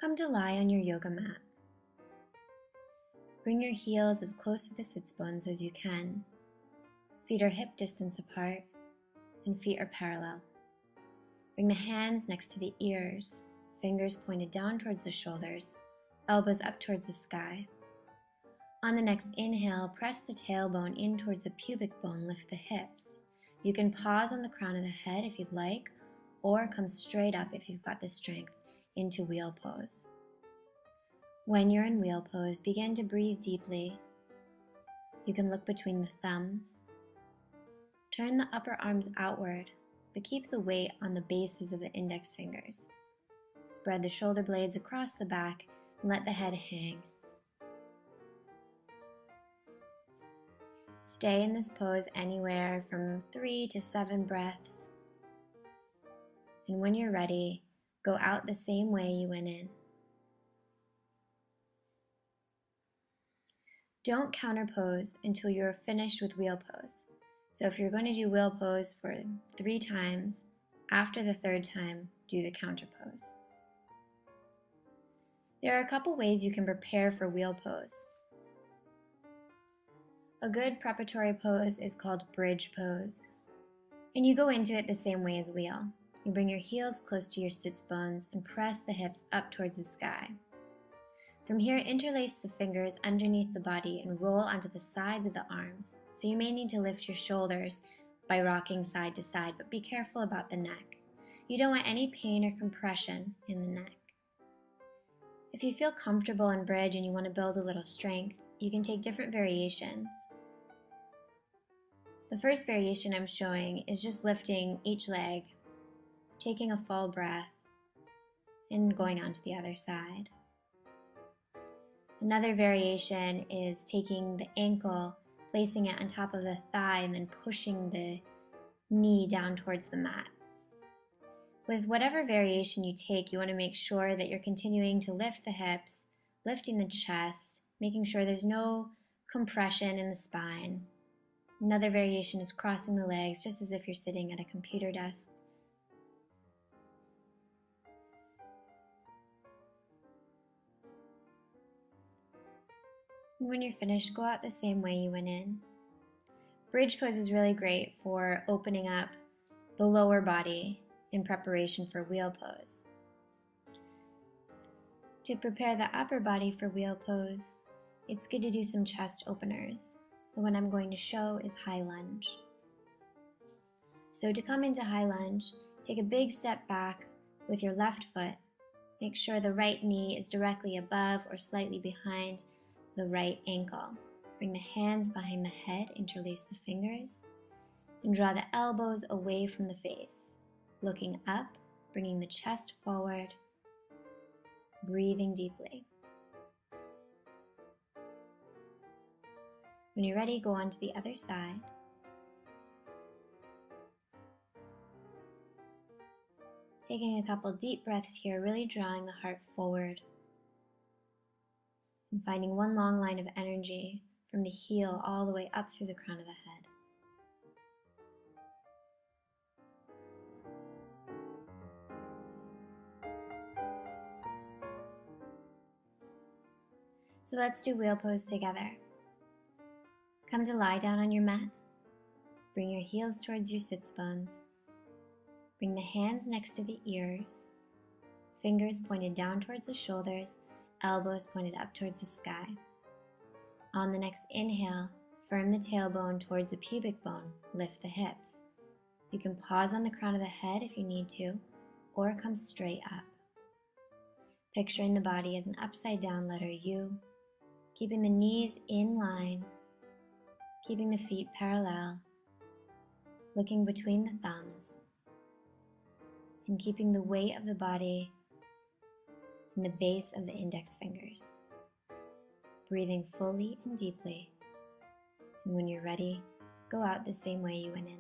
Come to lie on your yoga mat. Bring your heels as close to the sits bones as you can. Feet are hip distance apart and feet are parallel. Bring the hands next to the ears, fingers pointed down towards the shoulders, elbows up towards the sky. On the next inhale, press the tailbone in towards the pubic bone, lift the hips. You can pause on the crown of the head if you'd like, or come straight up if you've got the strength into wheel pose. When you're in wheel pose, begin to breathe deeply. You can look between the thumbs. Turn the upper arms outward, but keep the weight on the bases of the index fingers. Spread the shoulder blades across the back and let the head hang. Stay in this pose anywhere from 3 to 7 breaths. And when you're ready, go out the same way you went in. Don't counter pose until you're finished with wheel pose. So if you're going to do wheel pose for 3 times, after the 3rd time, do the counter pose. There are a couple ways you can prepare for wheel pose. A good preparatory pose is called bridge pose. And you go into it the same way as wheel. You bring your heels close to your sits bones and press the hips up towards the sky. From here, interlace the fingers underneath the body and roll onto the sides of the arms. So you may need to lift your shoulders by rocking side to side, but be careful about the neck. You don't want any pain or compression in the neck. If you feel comfortable in bridge and you want to build a little strength, you can take different variations. The first variation I'm showing is just lifting each leg, taking a full breath, and going on to the other side. Another variation is taking the ankle, placing it on top of the thigh, and then pushing the knee down towards the mat. With whatever variation you take, you want to make sure that you're continuing to lift the hips, lifting the chest, making sure there's no compression in the spine. Another variation is crossing the legs, just as if you're sitting at a computer desk. And when you're finished, go out the same way you went in. Bridge pose is really great for opening up the lower body in preparation for wheel pose. To prepare the upper body for wheel pose, it's good to do some chest openers. The one I'm going to show is high lunge. So to come into high lunge, take a big step back with your left foot. Make sure the right knee is directly above or slightly behind the right ankle. Bring the hands behind the head, interlace the fingers, and draw the elbows away from the face. Looking up, bringing the chest forward, breathing deeply. When you're ready, go on to the other side. Taking a couple deep breaths here, really drawing the heart forward and finding one long line of energy from the heel all the way up through the crown of the head. So let's do wheel pose together. Come to lie down on your mat. Bring your heels towards your sits bones. Bring the hands next to the ears, fingers pointed down towards the shoulders, elbows pointed up towards the sky. On the next inhale, firm the tailbone towards the pubic bone, lift the hips. You can pause on the crown of the head if you need to, or come straight up. Picturing the body as an upside down letter U, keeping the knees in line, keeping the feet parallel, looking between the thumbs, and keeping the weight of the body in the base of the index fingers. Breathing fully and deeply, and when you're ready, go out the same way you went in.